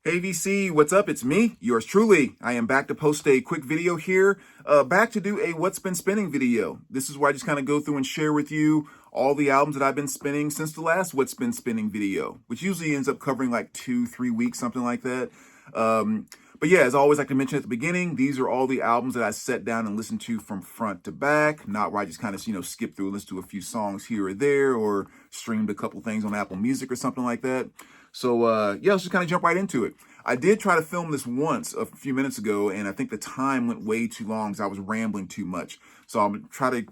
Hey VC, what's up? It's me, yours truly. I am back to post a quick video here, back to do a What's Been Spinning video. This is where I just kind of go through and share with you all the albums that I've been spinning since the last What's Been Spinning video, which usually ends up covering like 2-3 weeks, something like that. But yeah, as always, like I mentioned at the beginning, these are all the albums that I sat down and listened to from front to back, not where I just kind of, skip through and listen to a few songs here or there, or streamed a couple things on Apple Music or something like that. So yeah, let's just kind of jump right into it. I did try to film this once a few minutes ago, and I think the time went way too long because I was rambling too much. So I'm gonna try to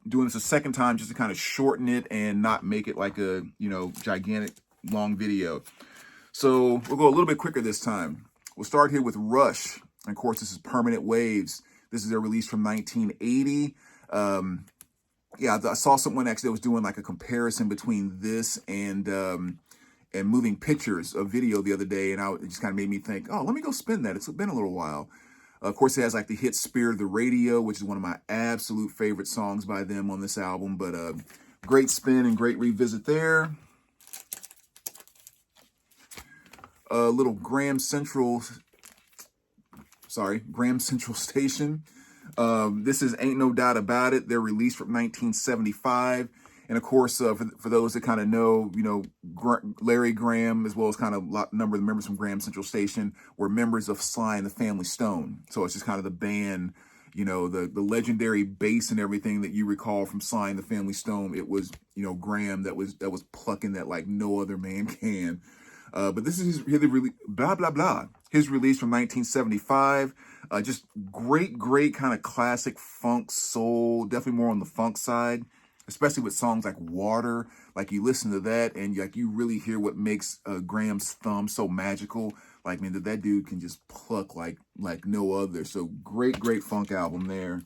doing this a second time just to kind of shorten it and not make it like a, gigantic long video. So we'll go a little bit quicker this time. We'll start here with Rush. And of course, this is Permanent Waves. This is their release from 1980. Yeah, I saw someone actually that was doing like a comparison between this and Moving Pictures, a video the other day, and it just kind of made me think, oh, let me go spin that. It's been a little while. Of course, it has like the hit Spirit of the Radio, which is one of my absolute favorite songs by them on this album, but great spin and great revisit there. A little Graham Central Station. This is Ain't No Doubt About It. They're released from 1975. And of course, for those that kind of know, Larry Graham, as well as kind of a number of the members from Graham Central Station, were members of Sly and the Family Stone. So it's just kind of the band, the legendary bass and everything that you recall from Sly and the Family Stone. It was, Graham that was plucking that like no other man can. But this is his release from 1975. Just great kind of classic funk soul, definitely more on the funk side, especially with songs like Water. Like you listen to that and you really hear what makes Graham's thumb so magical. Like, man, that dude can just pluck like no other. So great funk album there.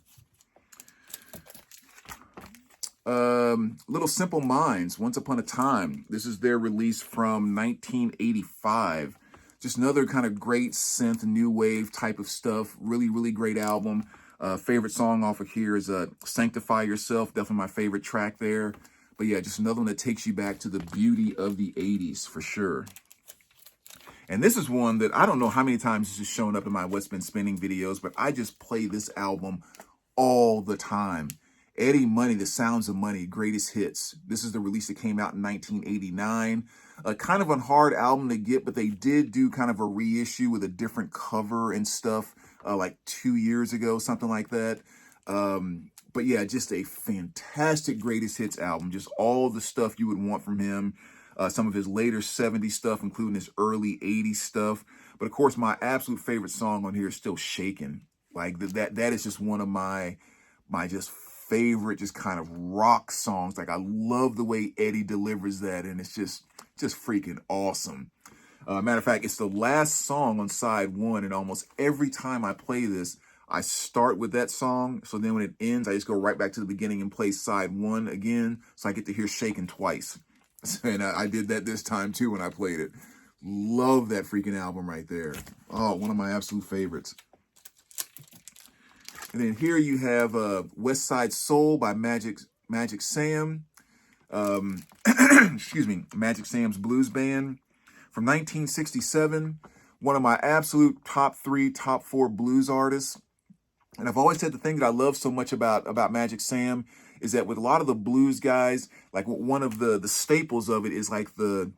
Little Simple Minds, Once Upon a Time. This is their release from 1985. Just another kind of great synth, new wave type of stuff. Really great album. Favorite song off of here is Sanctify Yourself. Definitely my favorite track there. But yeah, just another one that takes you back to the beauty of the 80s for sure. And this is one that I don't know how many times this has shown up in my What's Been Spinning videos, but I just play this album all the time. Eddie Money, The Sounds of Money, Greatest Hits. This is the release that came out in 1989. Kind of a hard album to get, but they did do kind of a reissue with a different cover and stuff like 2 years ago, something like that. But yeah, just a fantastic Greatest Hits album. Just all the stuff you would want from him. Some of his later 70s stuff, including his early 80s stuff. But of course, my absolute favorite song on here is still Shakin'. Like that is just one of my just favorite just kind of rock songs. Like I love the way Eddie delivers that, and it's just freaking awesome. Matter of fact, it's the last song on side one, and almost every time I play this, I start with that song. So then when it ends, I just go right back to the beginning and play side one again. So I get to hear Shakin' twice. And I did that this time too when I played it. Love that freaking album right there. Oh, one of my absolute favorites. And then here you have West Side Soul by Magic Sam. Excuse me, Magic Sam's Blues Band from 1967. One of my absolute top 4 blues artists. And I've always said the thing that I love so much about Magic Sam is that with a lot of the blues guys, like one of the staples of it is like the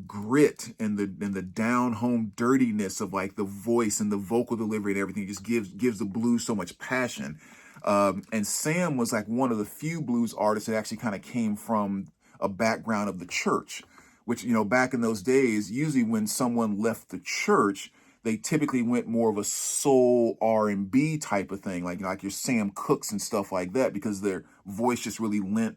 grit and the down home dirtiness of like the voice and the vocal delivery and everything. It just gives the blues so much passion. And Sam was like one of the few blues artists that actually kind of came from a background of the church, which, back in those days, usually when someone left the church, they typically went more of a soul R&B type of thing, like your Sam Cookes and stuff like that, because their voice just really lent,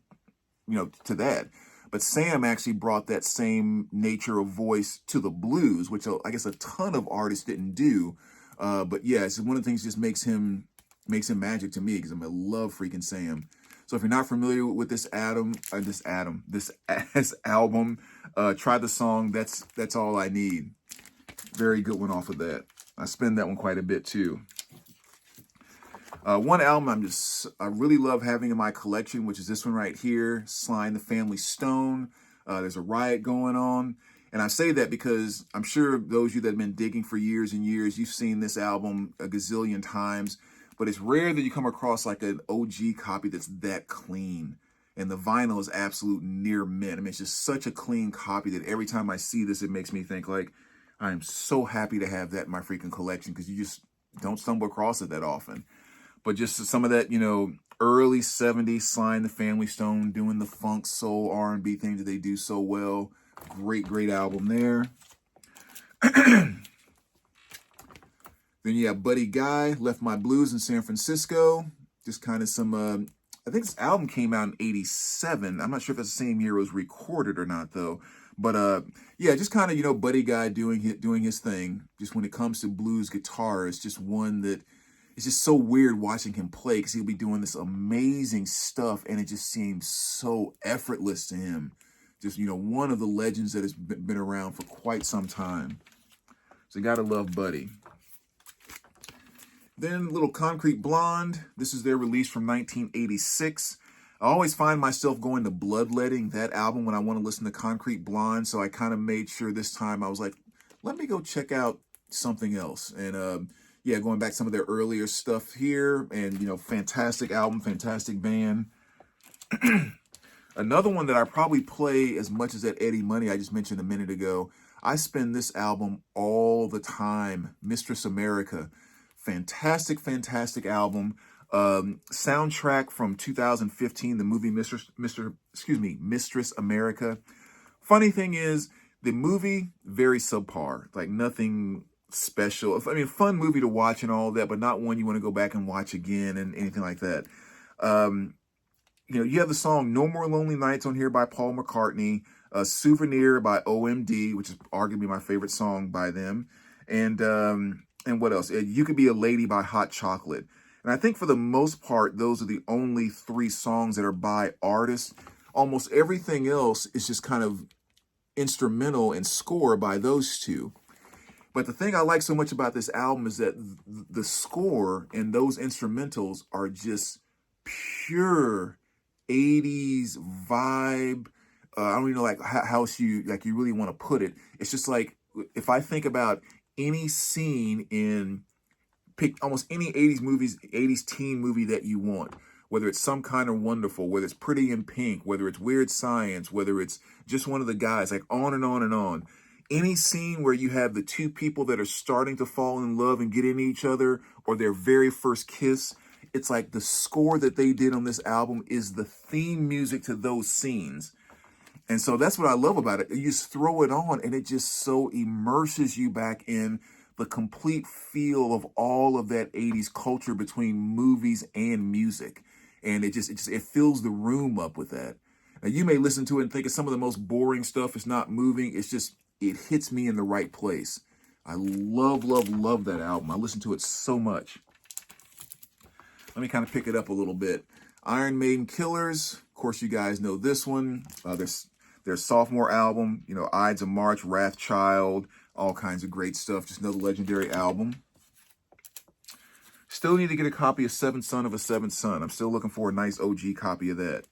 to that. But Sam actually brought that same nature of voice to the blues, which I guess a ton of artists didn't do. But yeah, it's one of the things that just makes him magic to me, because I love freaking Sam. So if you're not familiar with this album, try the song That's All I Need. Very good one off of that. I spin that one quite a bit too. One album I really love having in my collection, which is this one right here, Sly and the Family Stone. There's a riot going on. And I say that because I'm sure those of you that have been digging for years and years, you've seen this album a gazillion times, but it's rare that you come across like an OG copy that's that clean. And the vinyl is absolute near mint. I mean, it's just such a clean copy that every time I see this, it makes me think like, I am so happy to have that in my freaking collection, because you just don't stumble across it that often. But just some of that, you know, early 70s Sly and the Family Stone doing the funk, soul, R&B thing that they do so well. Great, great album there. Then you have Buddy Guy, Left My Blues in San Francisco. Just kind of some, I think this album came out in 87. I'm not sure if that's the same year it was recorded or not, though. But yeah, just kind of, you know, Buddy Guy doing his thing. Just when it comes to blues guitar, it's just one that it's just so weird watching him play, because he'll be doing this amazing stuff and it just seems so effortless to him. Just, you know, one of the legends that has been around for quite some time. So you gotta love Buddy. Then Little Concrete Blonde. This is their release from 1986. I always find myself going to Bloodletting, that album, when I want to listen to Concrete Blonde. So I kind of made sure this time I was like, let me go check out something else. And yeah, going back some of their earlier stuff here. And, you know, fantastic album, fantastic band. Another one that I probably play as much as that Eddie Money I just mentioned a minute ago. I spin this album all the time. Mistress America. Fantastic, fantastic album. Soundtrack from 2015, the movie Mistress America. Funny thing is, the movie, very subpar. Like, nothing special. I mean, fun movie to watch and all that, but not one you want to go back and watch again and anything like that. You know, you have the song No More Lonely Nights on here by Paul McCartney. Souvenir by OMD, which is arguably my favorite song by them. And what else? You Could Be a Lady by Hot Chocolate. And I think for the most part, those are the only 3 songs that are by artists. Almost everything else is just kind of instrumental and score by those 2. But the thing I like so much about this album is that the score and those instrumentals are just pure 80s vibe. I don't even know like how else you really want to put it. It's just like, if I think about any scene pick almost any 80s teen movie that you want, whether it's Some Kind of Wonderful, whether it's Pretty in Pink, whether it's Weird Science, whether it's Just One of the Guys, like on and on and on. Any scene where you have the 2 people that are starting to fall in love and get into each other, or their very first kiss, it's like the score that they did on this album is the theme music to those scenes. And so that's what I love about it. You just throw it on and it just so immerses you back in the complete feel of all of that 80s culture between movies and music. And it fills the room up with that. Now, you may listen to it and think it's some of the most boring stuff. It's not moving. It hits me in the right place. I love, love, love that album. I listen to it so much. Let me kind of pick it up a little bit. Iron Maiden Killers. Of course, you guys know this one. Their sophomore album, you know, Ides of March, Wrathchild, all kinds of great stuff. Just another legendary album. Still need to get a copy of Seventh Son of a Seventh Son. I'm still looking for a nice OG copy of that.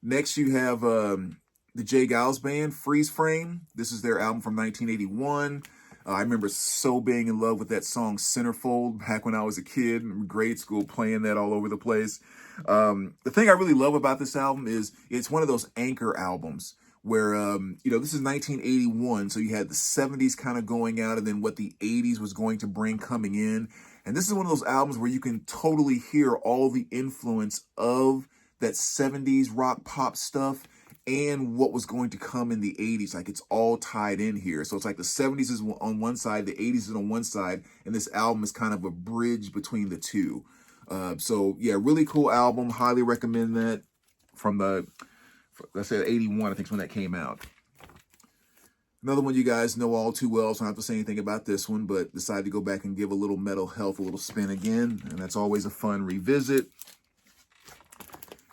Next, you have the J. Geils Band, Freeze Frame. This is their album from 1981. I remember so being in love with that song Centerfold back when I was a kid in grade school, playing that all over the place. The thing I really love about this album is it's one of those anchor albums where, you know, this is 1981, so you had the 70s kind of going out and then what the 80s was going to bring coming in. And this is one of those albums where you can totally hear all the influence of that 70s rock pop stuff and what was going to come in the 80s. Like, it's all tied in here. So it's like the 70s is on one side, the 80s is on one side, and this album is kind of a bridge between the 2. So yeah, really cool album. Highly recommend that. Let's say 81, I think is when that came out. Another one you guys know all too well, so I don't have to say anything about this one, but decided to go back and give a little Mental Health a little spin again, and that's always a fun revisit.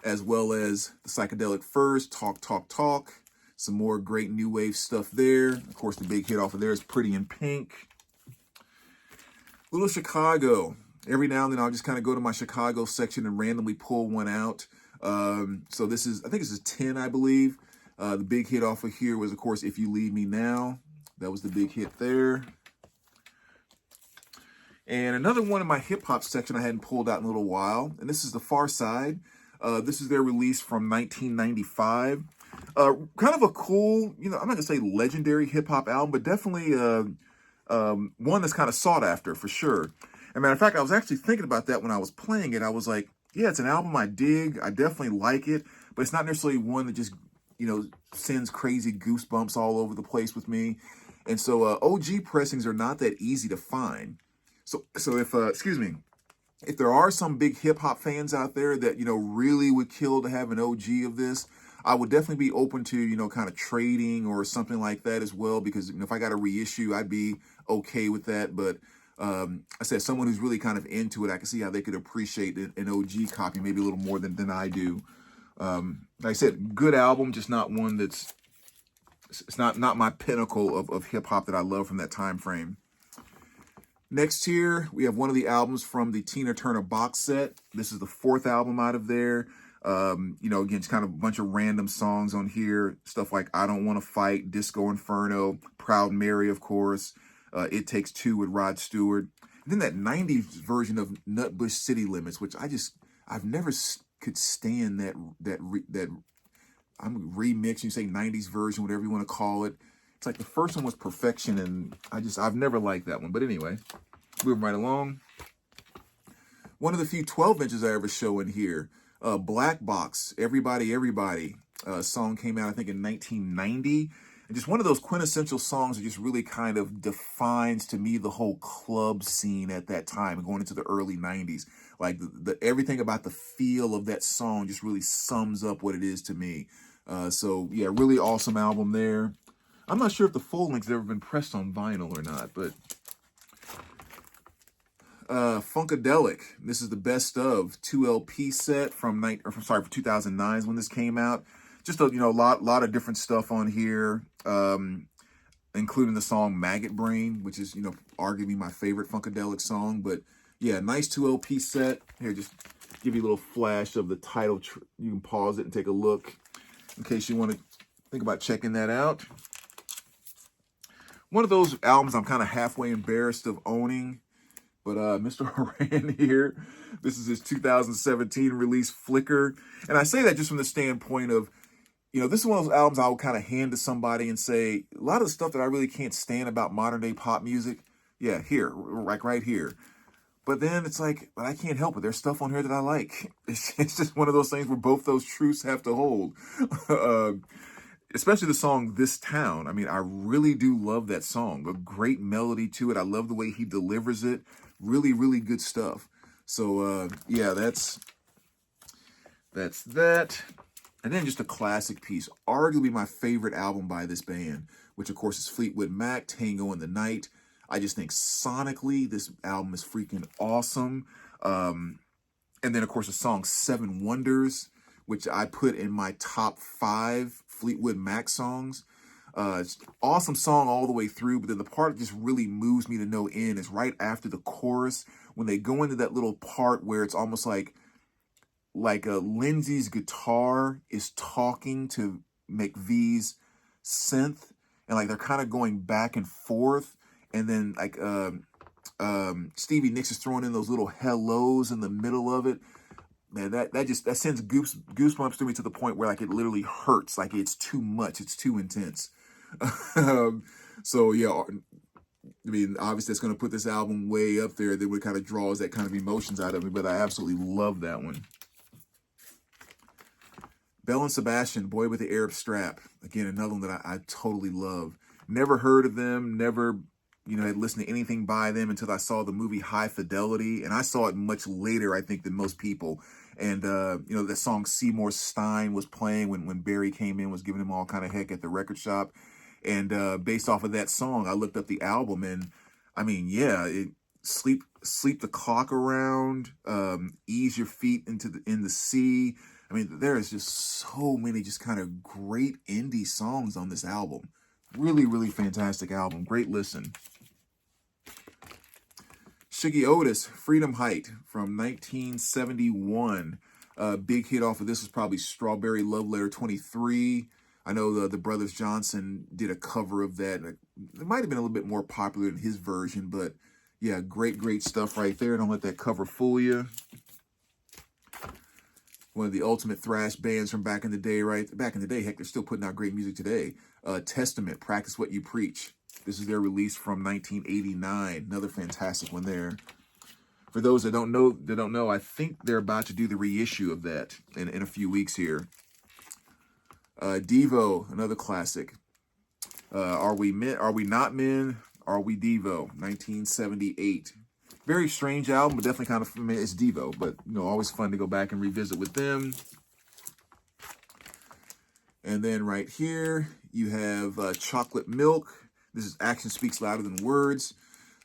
As well as the Psychedelic Furs, Talk, Talk, Talk. Some more great new wave stuff there. Of course, the big hit off of there is Pretty in Pink. Little Chicago. Every now and then I'll just kind of go to my Chicago section and randomly pull one out. So this is, I think this is 10, I believe. The big hit off of here was, of course, If You Leave Me Now. That was the big hit there. And another one in my hip-hop section I hadn't pulled out in a little while, and this is The Far Side. This is their release from 1995. Kind of a cool, I'm not going to say legendary hip-hop album, but definitely one that's kind of sought after, for sure. As a matter of fact, I was actually thinking about that when I was playing it. I was like, yeah, it's an album I dig. I definitely like it, but it's not necessarily one that just, sends crazy goosebumps all over the place with me. And so OG pressings are not that easy to find. So if, if there are some big hip hop fans out there that, really would kill to have an OG of this, I would definitely be open to, kind of trading or something like that as well, because if I got a reissue, I'd be okay with that. But I said, someone who's really kind of into it, I can see how they could appreciate an OG copy maybe a little more than I do. Like I said, good album, just not one it's not my pinnacle of hip hop that I love from that time frame. Next here, we have one of the albums from the Tina Turner box set. This is the 4th album out of there. Again, it's kind of a bunch of random songs on here. Stuff like I Don't Want to Fight, Disco Inferno, Proud Mary, of course. It Takes Two with Rod Stewart. And then that 90s version of Nutbush City Limits, which I've never could stand that I'm remixing, you say 90s version, whatever you want to call it. It's like the first one was perfection, and I've never liked that one. But anyway, moving right along. One of the few 12 inches I ever show in here, Black Box, Everybody, Everybody. Song came out, I think, in 1990. And just one of those quintessential songs that just really kind of defines, to me, the whole club scene at that time, going into the early 90s. Like, the everything about the feel of that song just really sums up what it is to me. So, yeah, really awesome album there. I'm not sure if the full length's ever been pressed on vinyl or not, but Funkadelic. This is the best of 2 LP set from 2009 is when this came out. Just a lot of different stuff on here, including the song Maggot Brain, which is arguably my favorite Funkadelic song. But yeah, nice 2 LP set. Here, just give you a little flash of the title. You can pause it and take a look in case you want to think about checking that out. One of those albums I'm kind of halfway embarrassed of owning, but Mr. Horan here, this is his 2017 release, Flicker. And I say that just from the standpoint of, this is one of those albums I would kind of hand to somebody and say, a lot of the stuff that I really can't stand about modern day pop music, yeah, here, like right here. But then it's like, but I can't help it. There's stuff on here that I like. It's just one of those things where both those truths have to hold. Especially the song This Town. I mean, I really do love that song. A great melody to it. I love the way he delivers it. Really, really good stuff. So, yeah, that's that. And then just a classic piece. Arguably my favorite album by this band, which, of course, is Fleetwood Mac, Tango in the Night. I just think sonically, this album is freaking awesome. And then, of course, the song Seven Wonders, which I put in my top 5 Fleetwood Mac songs. It's an awesome song all the way through, but then the part that just really moves me to no end is right after the chorus, when they go into that little part where it's almost like Lindsay's guitar is talking to McVie's synth, and like they're kind of going back and forth, and then like Stevie Nicks is throwing in those little hellos in the middle of it. Man, that sends goosebumps to me to the point where like it literally hurts. Like it's too much. It's too intense. So yeah, I mean, obviously that's going to put this album way up there. That would kind of draws that kind of emotions out of me. But I absolutely love that one. Belle and Sebastian, Boy with the Arab Strap. Again, another one that I totally love. Never heard of them. Never had listened to anything by them until I saw the movie High Fidelity. And I saw it much later, I think, than most people. And, the song Seymour Stein was playing when Barry came in, was giving him all kind of heck at the record shop. And based off of that song, I looked up the album. And, I mean, yeah, sleep the clock around, ease your feet in the sea. I mean, there is just so many just kind of great indie songs on this album. Really, really fantastic album. Great listen. Shuggie Otis, Freedom Height from 1971. Big hit off of this was probably Strawberry Love Letter 23. I know the Brothers Johnson did a cover of that. It might have been a little bit more popular than his version, but yeah, great stuff right there. Don't let that cover fool you. One of the ultimate thrash bands from back in the day, right? Back in the day, heck, they're still putting out great music today. Testament, Practice What You Preach. This is their release from 1989. Another fantastic one there. For those that don't know, I think they're about to do the reissue of that in a few weeks here. Devo, another classic. Are We Men? Are We Not Men? Are We Devo? 1978. Very strange album, but definitely kind of, I mean, it's Devo, but, you know, always fun to go back and revisit with them. And then right here, you have Chocolate Milk. This is Action Speaks Louder Than Words.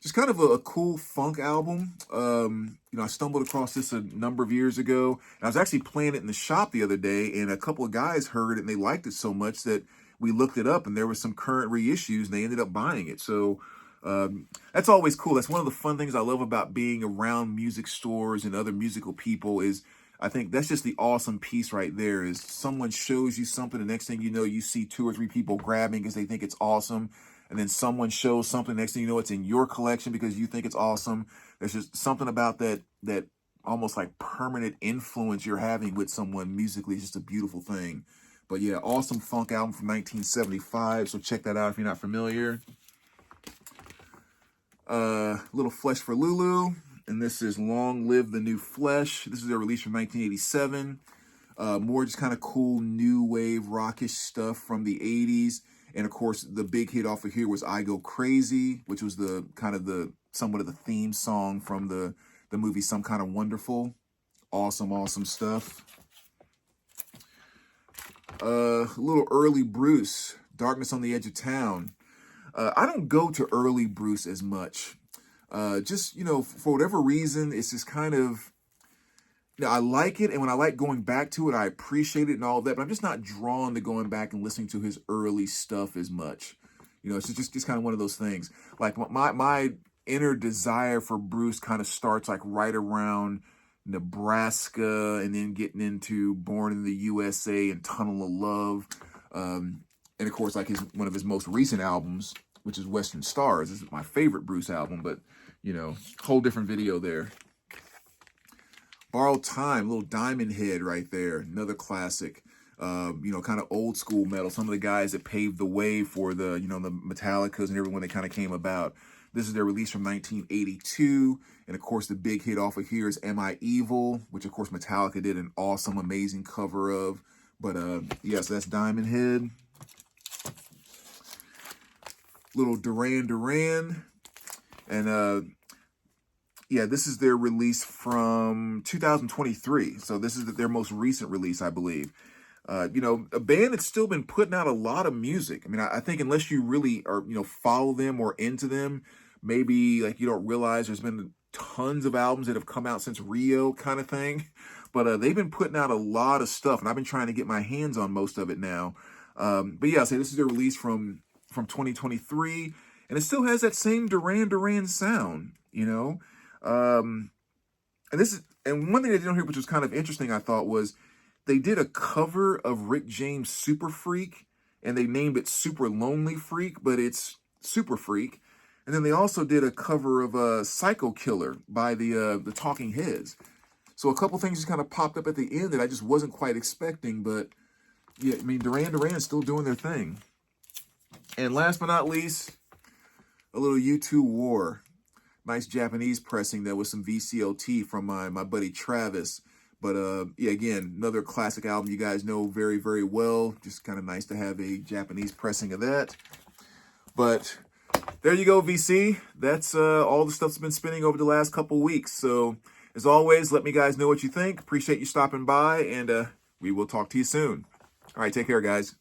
Just kind of a cool funk album. You know, I stumbled across this a number of years ago. And I was actually playing it in the shop the other day, and a couple of guys heard it, and they liked it so much that we looked it up, and there was some current reissues, and they ended up buying it. So that's always cool. That's one of the fun things I love about being around music stores and other musical people is I think that's just the awesome piece right there is someone shows you something. The next thing you know, you see 2 or 3 people grabbing because they think it's awesome. And then someone shows something. Next thing you know, it's in your collection because you think it's awesome. There's just something about that almost like permanent influence you're having with someone musically. It's just a beautiful thing. But yeah, awesome funk album from 1975. So check that out if you're not familiar. Little Flesh for Lulu, and this is Long Live the New Flesh. This is their release from 1987. More just kind of cool new wave rockish stuff from the 80s. And of course, the big hit off of here was I Go Crazy, which was the kind of somewhat of the theme song from the movie Some Kind of Wonderful. Awesome stuff. A little early Bruce, Darkness on the Edge of Town. I don't go to early Bruce as much. Just, you know, for whatever reason, it's just kind of, you know, I like it. And when I like going back to it, I appreciate it and all of that. But I'm just not drawn to going back and listening to his early stuff as much. You know, it's just kind of one of those things. Like my inner desire for Bruce kind of starts like right around Nebraska and then getting into Born in the USA and Tunnel of Love. And of course, like one of his most recent albums, which is Western Stars. This is my favorite Bruce album, but, you know, whole different video there. Borrowed Time, little Diamond Head right there. Another classic, you know, kind of old school metal. Some of the guys that paved the way for the, you know, the Metallicas and everyone that kind of came about. This is their release from 1982. And of course, the big hit off of here is Am I Evil, which of course Metallica did an awesome, amazing cover of. But yeah, so that's Diamond Head. Little Duran Duran. And yeah, this is their release from 2023. So this is their most recent release, I believe. You know, a band that's still been putting out a lot of music. I mean, I think unless you really are, you know, follow them or into them, maybe like you don't realize there's been tons of albums that have come out since Rio kind of thing. But they've been putting out a lot of stuff, and I've been trying to get my hands on most of it now. But yeah, so this is their release from 2023, and it still has that same Duran Duran sound, you know. And one thing they did on here, which was kind of interesting, I thought, was they did a cover of Rick James' Super Freak, and they named it Super Lonely Freak, but it's Super Freak. And then they also did a cover of Psycho Killer by the Talking Heads. So a couple things just kind of popped up at the end that I just wasn't quite expecting, but yeah, I mean, Duran Duran is still doing their thing. And last but not least, a little YouTuWar. Nice Japanese pressing there with some VCOT from my buddy Travis. But yeah, again, another classic album you guys know very, very well. Just kind of nice to have a Japanese pressing of that. But there you go, VC. That's all the stuff's been spinning over the last couple weeks. So as always, let me guys know what you think. Appreciate you stopping by, and we will talk to you soon. All right, take care, guys.